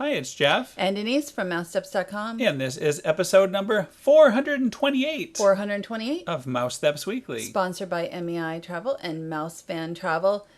Hi, it's Jeff. And Denise from Mousesteps.com. And this is episode number 428 428. of Mousesteps Weekly. Sponsored by MEI Travel and Mouse Fan Travel.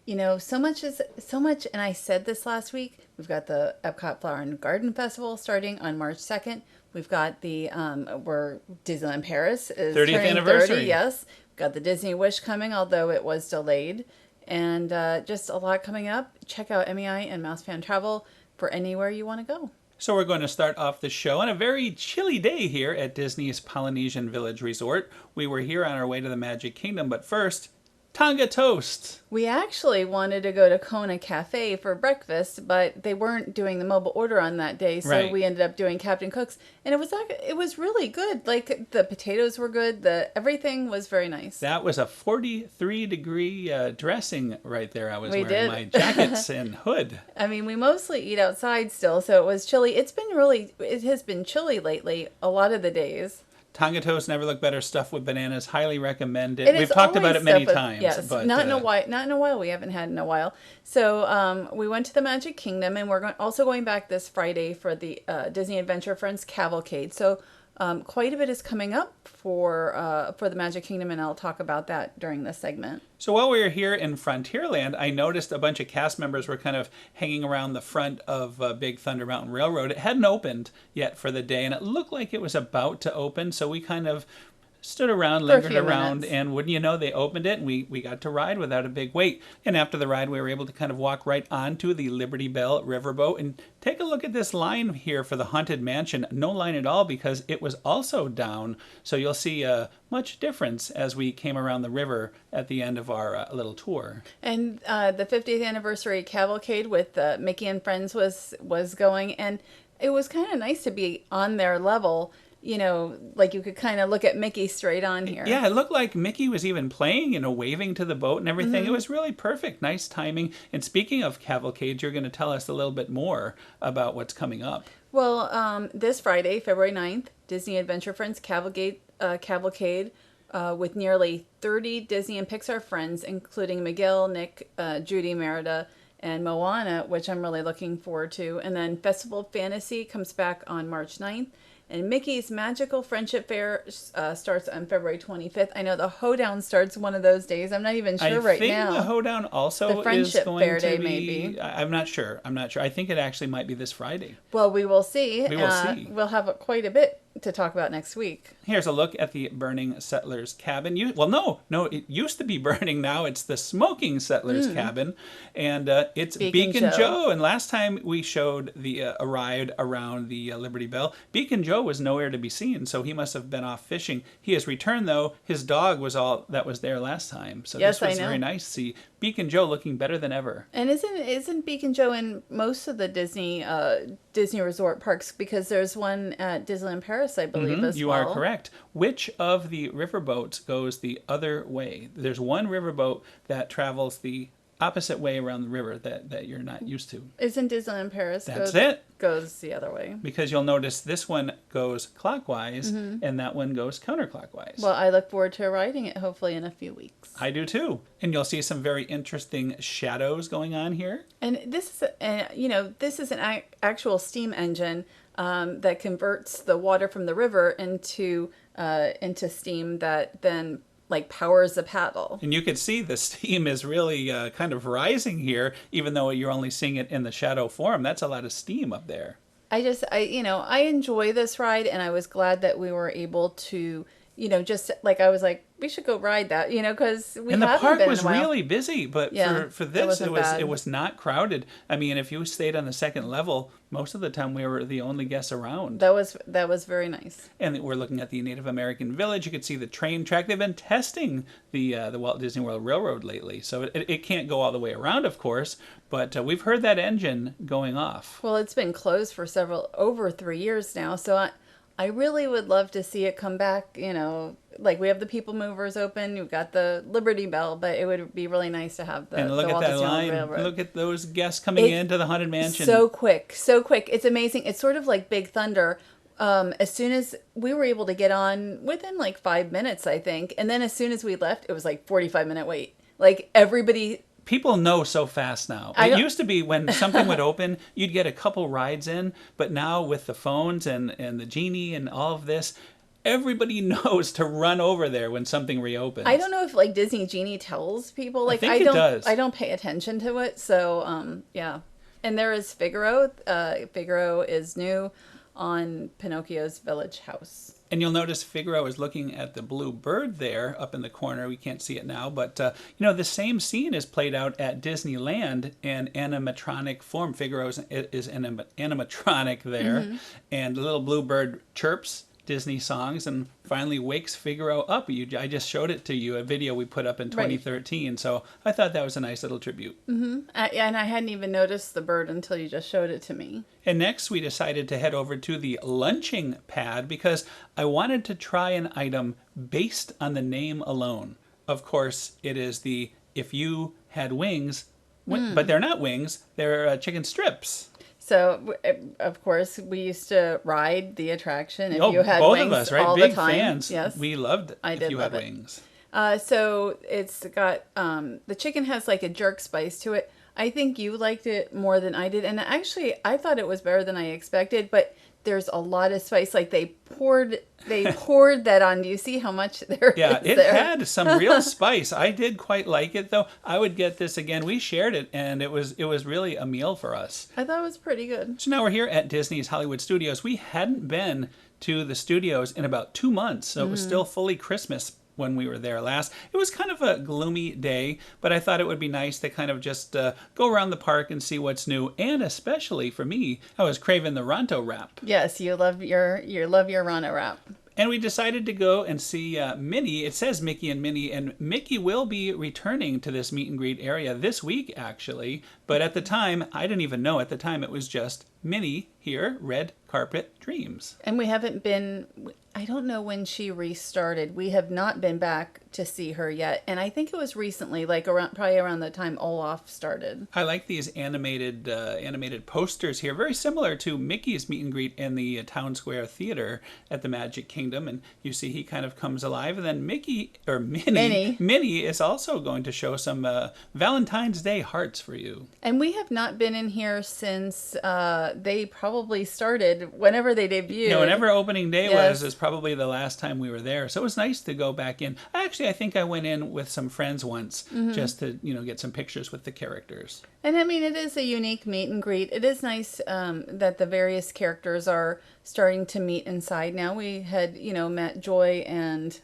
You know, so much, and I said this last week, we've got the Epcot Flower and Garden Festival starting on March 2nd. We've got the, Disneyland Paris is 30th turning anniversary. 30, yes. We've got the Disney Wish coming, although it was delayed. And just a lot coming up. Check out MEI and Mouse Fan Travel for anywhere you want to go. So we're going to start off the show on a very chilly day here at Disney's Polynesian Village Resort. We were here on our way to the Magic Kingdom, but first, Tonga Toast. We actually wanted to go to Kona Cafe for breakfast, but they weren't doing the mobile order on that day, so we ended up doing Captain Cook's, and it was really good. Like, the potatoes were good, everything was very nice. That was a 43-degree dressing right there. I was wearing my jackets and hood. I mean, we mostly eat outside still, so it was chilly. It has been chilly lately, a lot of the days. Tonga Toast never looked better. Stuffed with bananas. Highly recommend it. We've talked about it many times. Yes, but, not in a while. We haven't had in a while. So we went to the Magic Kingdom, and we're also going back this Friday for the Disney Adventure Friends Cavalcade. So quite a bit is coming up for the Magic Kingdom, and I'll talk about that during this segment. So while we were here in Frontierland, I noticed a bunch of cast members were kind of hanging around the front of Big Thunder Mountain Railroad. It hadn't opened yet for the day, and it looked like it was about to open, so we kind of stood around, lingered around, and wouldn't you know, they opened it, and we got to ride without a big wait. And after the ride, we were able to kind of walk right onto the Liberty Bell riverboat and take a look at this line here for the Haunted Mansion. No line at all because it was also down, so you'll see much difference as we came around the river at the end of our little tour. And the 50th anniversary cavalcade with Mickey and Friends was going, and it was kind of nice to be on their level. You know, like you could kind of look at Mickey straight on here. Yeah, it looked like Mickey was even playing, waving to the boat and everything. Mm-hmm. It was really perfect. Nice timing. And speaking of cavalcades, you're going to tell us a little bit more about what's coming up. Well, this Friday, February 9th, Disney Adventure Friends Cavalcade with nearly 30 Disney and Pixar friends, including Miguel, Nick, Judy, Merida, and Moana, which I'm really looking forward to. And then Festival of Fantasy comes back on March 9th. And Mickey's Magical Friendship Fair starts on February 25th. I know the Hoedown starts one of those days. I'm not even sure right now. I think the Hoedown also is going to be... I'm not sure. I think it actually might be this Friday. Well, we will see. We'll have quite a bit to talk about next week. Here's a look at the burning settler's cabin. No, it used to be burning. Now it's the smoking settler's cabin, and it's Beacon Joe. And last time we showed a ride around the Liberty Bell, Beacon Joe was nowhere to be seen, so he must have been off fishing. He has returned, though. His dog was all that was there last time, so yes, this was very nice to see Beacon Joe looking better than ever. And isn't Beacon Joe in most of the Disney resort parks? Because there's one at Disneyland Paris, I believe, as well. You are correct. Which of the riverboats goes the other way? There's one riverboat that travels the opposite way around the river that you're not used to. Isn't Disneyland Paris goes the other way? Because you'll notice this one goes clockwise and that one goes counterclockwise. Well, I look forward to riding it hopefully in a few weeks. I do too. And you'll see some very interesting shadows going on here. And this is an actual steam engine that converts the water from the river into steam that then powers the paddle. And you can see the steam is really kind of rising here, even though you're only seeing it in the shadow form. That's a lot of steam up there. I enjoy this ride, and I was glad that we were able to, I was like, we should go ride that, because we haven't been in a while. And the park was really busy, but for this, it was not crowded. I mean, if you stayed on the second level, most of the time we were the only guests around. That was very nice. And we're looking at the Native American Village. You can see the train track. They've been testing the Walt Disney World Railroad lately, so it can't go all the way around, of course, but we've heard that engine going off. Well, it's been closed for over 3 years now, so I really would love to see it come back, we have the People Movers open, you've got the Liberty Bell, but it would be really nice to have the Walt Disney World Railroad. Look at those guests coming into the Haunted Mansion. So quick. It's amazing. It's sort of like Big Thunder. As soon as we were able to get on within 5 minutes, I think, and then as soon as we left, it was 45-minute wait. Everybody People know so fast now. It used to be when something would open, you'd get a couple rides in, but now with the phones and the Genie and all of this, everybody knows to run over there when something reopens. I don't know if like Disney Genie tells people. Like I think it does. I don't pay attention to it. So yeah. And there is Figaro. Figaro is new on Pinocchio's Village House. And you'll notice Figaro is looking at the blue bird there up in the corner. We can't see it now, but the same scene is played out at Disneyland in animatronic form. Figaro is animatronic there, and the little blue bird chirps Disney songs and finally wakes Figaro up. I just showed it to you, a video we put up in 2013, right. So I thought that was a nice little tribute. And I hadn't even noticed the bird until you just showed it to me. And next we decided to head over to the lunching pad because I wanted to try an item based on the name alone. Of course, it is the if you had wings, but they're not wings, they're chicken strips. So, of course, we used to ride the attraction If You Had both Wings of us, right? all Big the time. Fans. Yes. We loved If You Had Wings. So it's got, the chicken has like a jerk spice to it. I think you liked it more than I did. And actually, I thought it was better than I expected, but there's a lot of spice. Like they poured that on. Do you see how much there is? Yeah, it there? had some real spice. I did quite like it, though. I would get this again. We shared it, and it was really a meal for us. I thought it was pretty good. So now we're here at Disney's Hollywood Studios. We hadn't been to the studios in about 2 months, so it was still fully Christmas when we were there last. It was kind of a gloomy day, but I thought it would be nice to kind of just go around the park and see what's new. And especially for me, I was craving the Ronto wrap. Yes, you love your Ronto wrap. And we decided to go and see Minnie. It says Mickey and Minnie, and Mickey will be returning to this meet and greet area this week, actually. But at the time, I didn't even know. At the time, it was just Minnie here, Red Carpet Dreams. And we haven't been, I don't know when she restarted. We have not been back to see her yet. And I think it was recently, like probably around the time Olaf started. I like these animated posters here, very similar to Mickey's meet and greet in the Town Square Theater at the Magic Kingdom. And you see he kind of comes alive. And then Minnie is also going to show some Valentine's Day hearts for you. And we have not been in here since they probably started, whenever they debuted. Whenever opening day was probably the last time we were there. So it was nice to go back in. I think I went in with some friends once just to, get some pictures with the characters. And I mean, it is a unique meet and greet. It is nice that the various characters are starting to meet inside. Now we had, met Joy and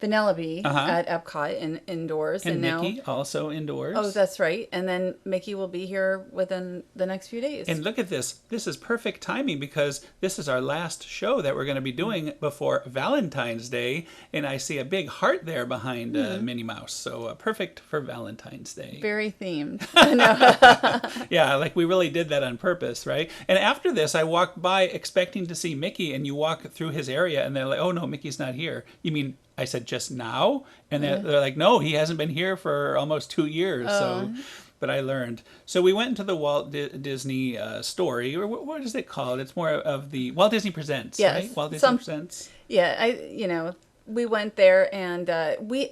Vanellope at Epcot indoors. And Mickey also indoors. Oh, that's right. And then Mickey will be here within the next few days. And look at this. This is perfect timing because this is our last show that we're going to be doing before Valentine's Day. And I see a big heart there behind Minnie Mouse. So perfect for Valentine's Day. Very themed. Yeah, like we really did that on purpose, right? And after this, I walked by expecting to see Mickey, and you walk through his area and they're like, oh no, Mickey's not here. You mean, I said, just now? And they're like, no, he hasn't been here for almost 2 years. So, but I learned. So we went into the Walt Disney story, or what is it called? It's more of the Walt Disney Presents, right? Walt Disney Presents. Yeah, we went there, and we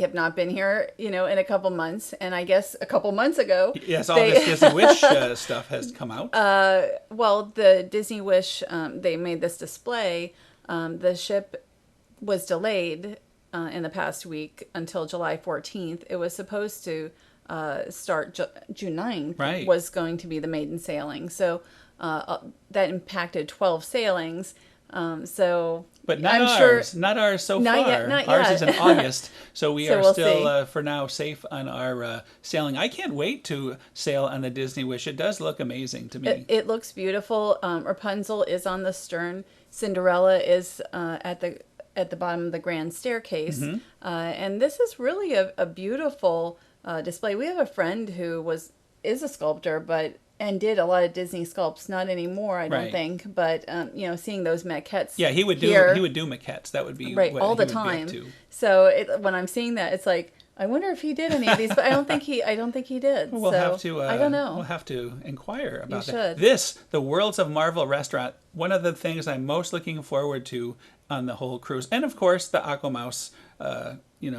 have not been here, in a couple months. And I guess a couple months ago, yes, all this Disney Wish stuff has come out. Well, the Disney Wish, they made this display. The ship was delayed in the past week until July 14th. It was supposed to start June 9th. Right. Was going to be the maiden sailing. So that impacted 12 sailings. But not I'm ours. Sure, not ours so not far. Yet, not ours yet. is in August, so we are we'll still, for now, safe on our sailing. I can't wait to sail on the Disney Wish. It does look amazing to me. It looks beautiful. Rapunzel is on the stern. Cinderella is at the bottom of the grand staircase. And this is really a beautiful display. We have a friend who is a sculptor, and did a lot of Disney sculpts. Not anymore, I don't think. But seeing those maquettes. Yeah, he would do maquettes. That would be right what all the he time. would be up to. So when I'm seeing that, it's like, I wonder if he did any of these, but I don't think he did. Well, we'll have to. I don't know. We'll have to inquire about you that. Should. The Worlds of Marvel restaurant. One of the things I'm most looking forward to on the whole cruise, and of course the Aqua Mouse.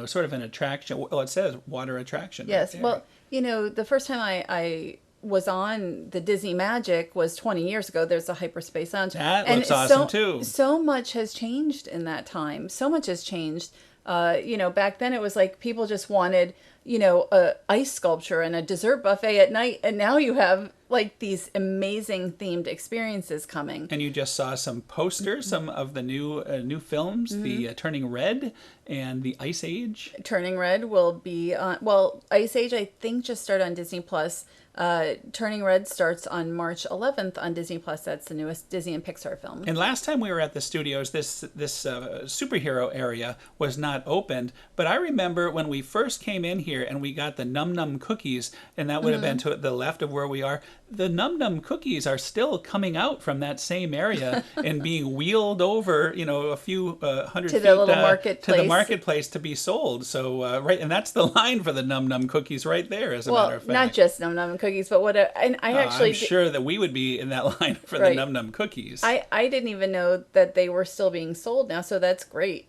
Sort of an attraction. Well, it says water attraction. Yes. Right well, The first time I was on the Disney Magic was 20 years ago. There's a Hyperspace Lounge. That And looks awesome too. So much has changed in that time. So much has changed. Back then it was like people just wanted, a ice sculpture and a dessert buffet at night. And now you have like these amazing themed experiences coming. And you just saw some posters, some of the new films, the Turning Red and the Ice Age. Turning Red will be on, well, Ice Age I think just started on Disney Plus. Turning Red starts on March 11th on Disney Plus. That's the newest Disney and Pixar film. And last time we were at the studios, this superhero area was not opened. But I remember when we first came in here and we got the Num Num cookies, and that would have been to the left of where we are. The Num Num cookies are still coming out from that same area and being wheeled over, a few hundred to feet the little marketplace. to the marketplace to be sold. So right, and that's the line for the Num Num cookies right there. As a matter of fact, not just Num Num cookies, but what? And I actually, I'm sure that we would be in that line for the Num Num cookies. I didn't even know that they were still being sold now, so that's great.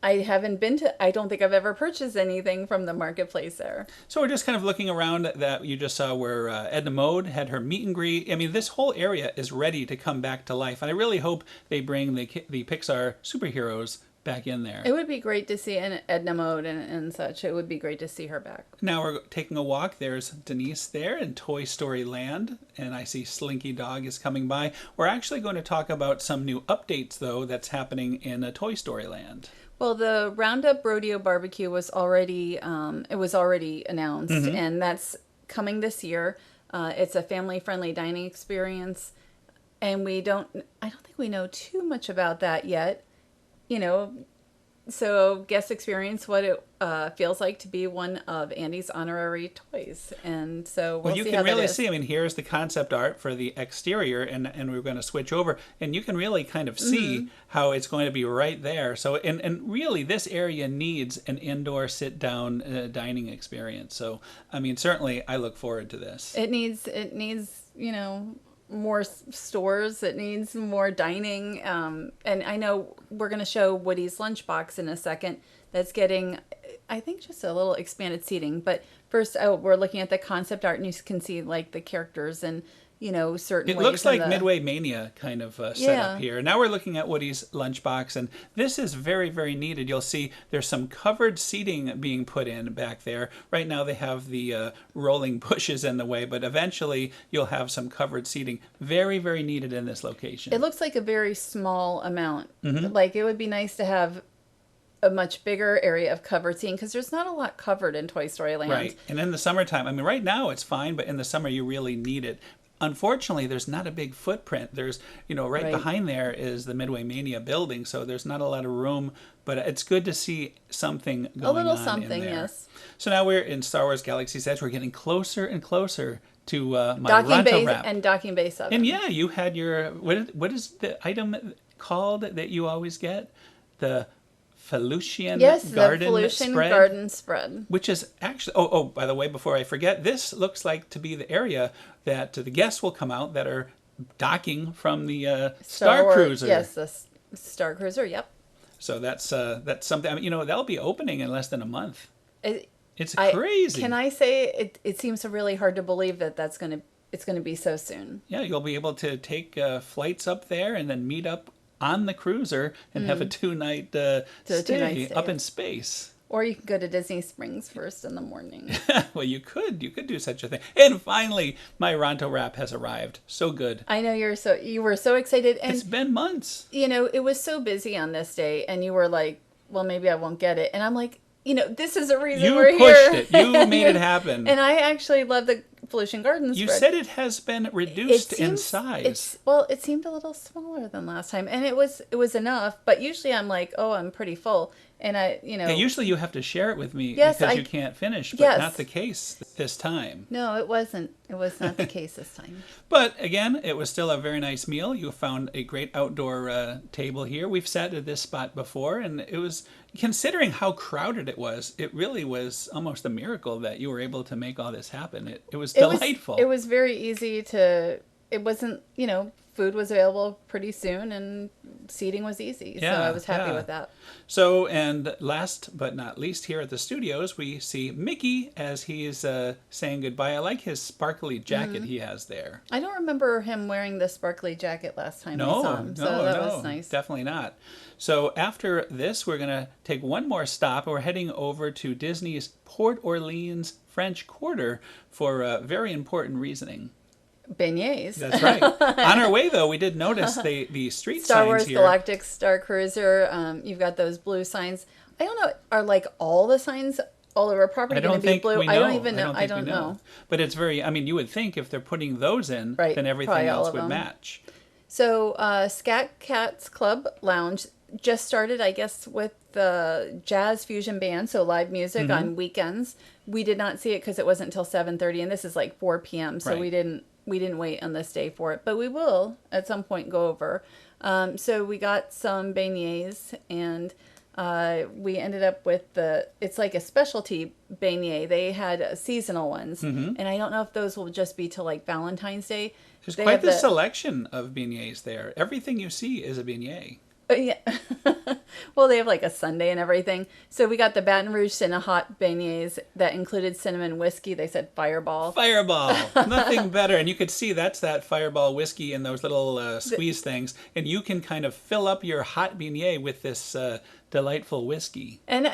I haven't been to, I don't think I've ever purchased anything from the marketplace there. So we're just kind of looking around that you just saw where Edna Mode had her meet and greet. I mean, this whole area is ready to come back to life. And I really hope they bring the Pixar superheroes back in there. It would be great to see in Edna Mode and such. It would be great to see her back. Now we're taking a walk. There's Denise there in Toy Story Land, and I see Slinky Dog is coming by. We're actually going to talk about some new updates, though, that's happening in Toy Story Land. Well, the Roundup Rodeo BBQ was already announced, and that's coming this year. It's a family-friendly dining experience, and I don't think we know too much about that yet. So guest experience what it feels like to be one of Andy's honorary toys. And so we'll see how that is. You can really see, I mean, here's the concept art for the exterior, and we're going to switch over, and you can really kind of see how it's going to be right there. So, and really, this area needs an indoor sit-down dining experience. So, I mean, certainly, I look forward to this. It needs, more stores. It needs more dining. And I know we're going to show Woody's Lunchbox in a second. That's getting, I think, just a little expanded seating. But first, we're looking at the concept art, and you can see like the characters and certain. It looks like Midway Mania kind of setup here. Now we're looking at Woody's Lunchbox, and this is very, very needed. You'll see there's some covered seating being put in back there. Right now they have the rolling bushes in the way, but eventually you'll have some covered seating. Very, very needed in this location. It looks like a very small amount. Like it would be nice to have a much bigger area of covered seating because there's not a lot covered in Toy Story Land. Right, and in the summertime, I mean, right now it's fine, but in the summer you really need it. Unfortunately, there's not a big footprint. There's, right behind there is the Midway Mania building, so there's not a lot of room, but it's good to see something going on. A little something, in there. Yes. So now we're in Star Wars Galaxy's Edge. We're getting closer and closer to my docking Ronto base wrap. and docking base oven. And yeah, you had your, what is the item called that you always get? The Felucian Garden Spread. Which is actually, by the way, before I forget, this looks like to be the area that the guests will come out that are docking from the Star Cruiser. Yes, the Star Cruiser, yep. So that's something, I mean, that'll be opening in less than a month. It's crazy. Can I say, it seems really hard to believe that it's going to be so soon. Yeah, you'll be able to take flights up there and then meet up on the cruiser and have a two-night stay up in space. Or you can go to Disney Springs first in the morning. Well, you could do such a thing. And finally, my Ronto wrap has arrived. So good. I know you were so excited. And it's been months. It was so busy on this day, and you were like, well, maybe I won't get it. And I'm like, this is a reason we're here. You pushed it. You made it happen. And I actually love the Felucian Garden Spread. You said it has been reduced in size. It seemed a little smaller than last time, and it was enough. But usually I'm like, oh, I'm pretty full, and And usually you have to share it with me because you can't finish, but not the case this time. No, it wasn't. It was not the case this time. But again, it was still a very nice meal. You found a great outdoor table here. We've sat at this spot before, and it was, considering how crowded it really was almost a miracle that you were able to make all this happen. It was delightful. It was very easy to it wasn't, food was available pretty soon and seating was easy. So I was happy with that. So, and last but not least, here at the studios, we see Mickey as he's saying goodbye. I like his sparkly jacket he has there. I don't remember him wearing the sparkly jacket last time I saw him. So that was nice. Definitely not. So after this, we're going to take one more stop. We're heading over to Disney's Port Orleans French Quarter for a very important reasoning. Beignets. That's right. On our way, though, we did notice the street Star signs Wars here. Galactic Star Cruiser. You've got those blue signs. I don't know. Are like all the signs all over property going to be blue? I don't even know. I don't know. But it's very, you would think if they're putting those in, right, then everything else would match. So Scat Cat's Club Lounge just started, I guess, with the jazz fusion band, so live music on weekends. We did not see it because it wasn't until 7:30, and this is like 4 p.m., so we didn't wait on this day for it, but we will at some point go over. So we got some beignets, and we ended up with it's like a specialty beignet. They had seasonal ones, and I don't know if those will just be till like Valentine's Day. There's quite the selection of beignets there. Everything you see is a beignet. Yeah. Well, they have like a sundae and everything. So we got the Baton Rouge Cinnahot beignets that included cinnamon whiskey. They said Fireball. Fireball. Nothing better. And you could see that's that Fireball whiskey in those little squeeze things. And you can kind of fill up your hot beignet with this delightful whiskey. And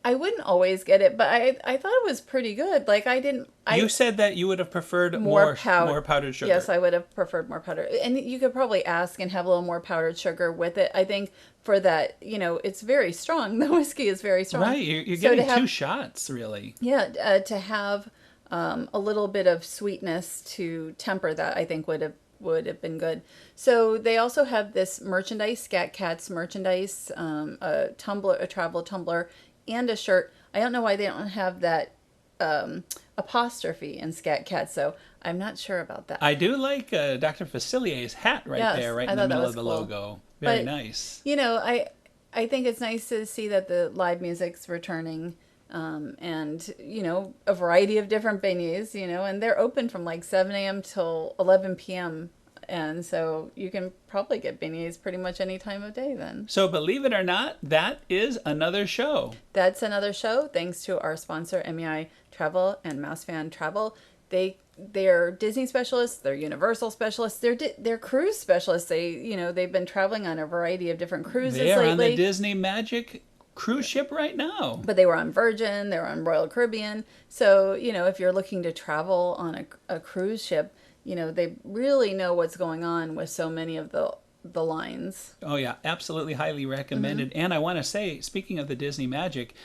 I wouldn't always get it, but I thought it was pretty good. Like you said that you would have preferred more powdered sugar. Yes, I would have preferred more powder. And you could probably ask and have a little more powdered sugar with it. I think for that, it's very strong. The whiskey is very strong. Right, you're getting 2 shots, really. Yeah, to have a little bit of sweetness to temper that, I think would have been good. So they also have this merchandise, Scat Cats merchandise, a travel tumbler, and a shirt. I don't know why they don't have that apostrophe in Scat Cats, so I'm not sure about that. I do like Dr. Facilier's hat there, right in the middle of the logo. Very nice. I think it's nice to see that the live music's returning, and, a variety of different beignets, and they're open from like 7 a.m. till 11 p.m., and so you can probably get beignets pretty much any time of day then. So believe it or not, that is another show. That's another show, thanks to our sponsor, MEI Travel and MouseFan Travel. They're Disney specialists, they're Universal specialists, they're cruise specialists. They've been traveling on a variety of different cruises lately. They're on the Disney Magic cruise ship right now. But they were on Virgin, they were on Royal Caribbean. So, if you're looking to travel on a cruise ship, they really know what's going on with so many of the lines. Oh yeah, absolutely highly recommended. And I want to say, speaking of the Disney Magic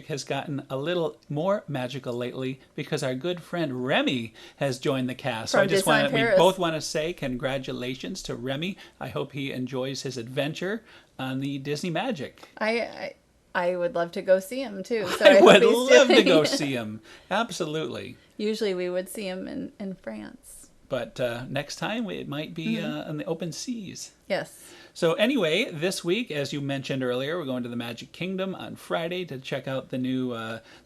has gotten a little more magical lately because our good friend Remy has joined the cast. So we both want to say congratulations to Remy. I hope he enjoys his adventure on the Disney Magic. I would love to go see him too. So I would love to go see him. Absolutely. Usually we would see him in France. But next time it might be on the open seas. Yes. So anyway, this week, as you mentioned earlier, we're going to the Magic Kingdom on Friday to check out the new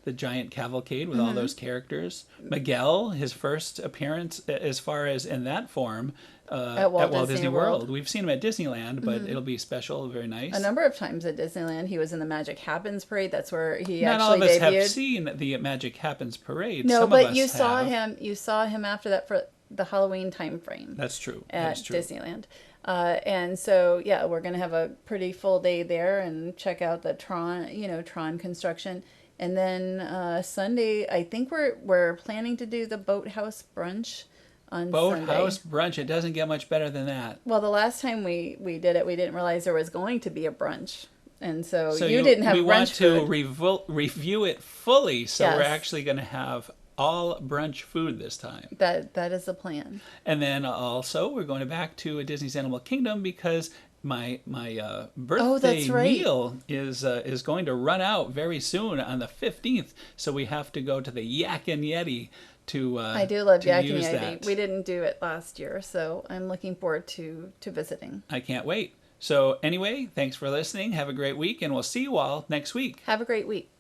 the giant cavalcade with all those characters. Miguel, his first appearance as far as in that form at Walt Disney World. We've seen him at Disneyland, but it'll be special, very nice. A number of times at Disneyland. He was in the Magic Happens parade. That's where he Not actually all of us debuted. have seen the Magic Happens parade. No, Some but of us you saw have. You saw him after that for the Halloween time frame. That's true. At Disneyland. And so, yeah, we're going to have a pretty full day there and check out the Tron construction. And then Sunday, I think we're planning to do the Boathouse brunch on Sunday. Boathouse brunch. It doesn't get much better than that. Well, the last time we did it, we didn't realize there was going to be a brunch. And so you didn't have brunch food. We want to review it fully, so Yes. we're actually going to have all brunch food this time. That is the plan. And then also we're going back to Disney's Animal Kingdom because my birthday meal is going to run out very soon on the 15th. So we have to go to the Yak and Yeti to I do love Yak and Yeti. That. We didn't do it last year, so I'm looking forward to visiting. I can't wait. So anyway, thanks for listening. Have a great week, and we'll see you all next week. Have a great week.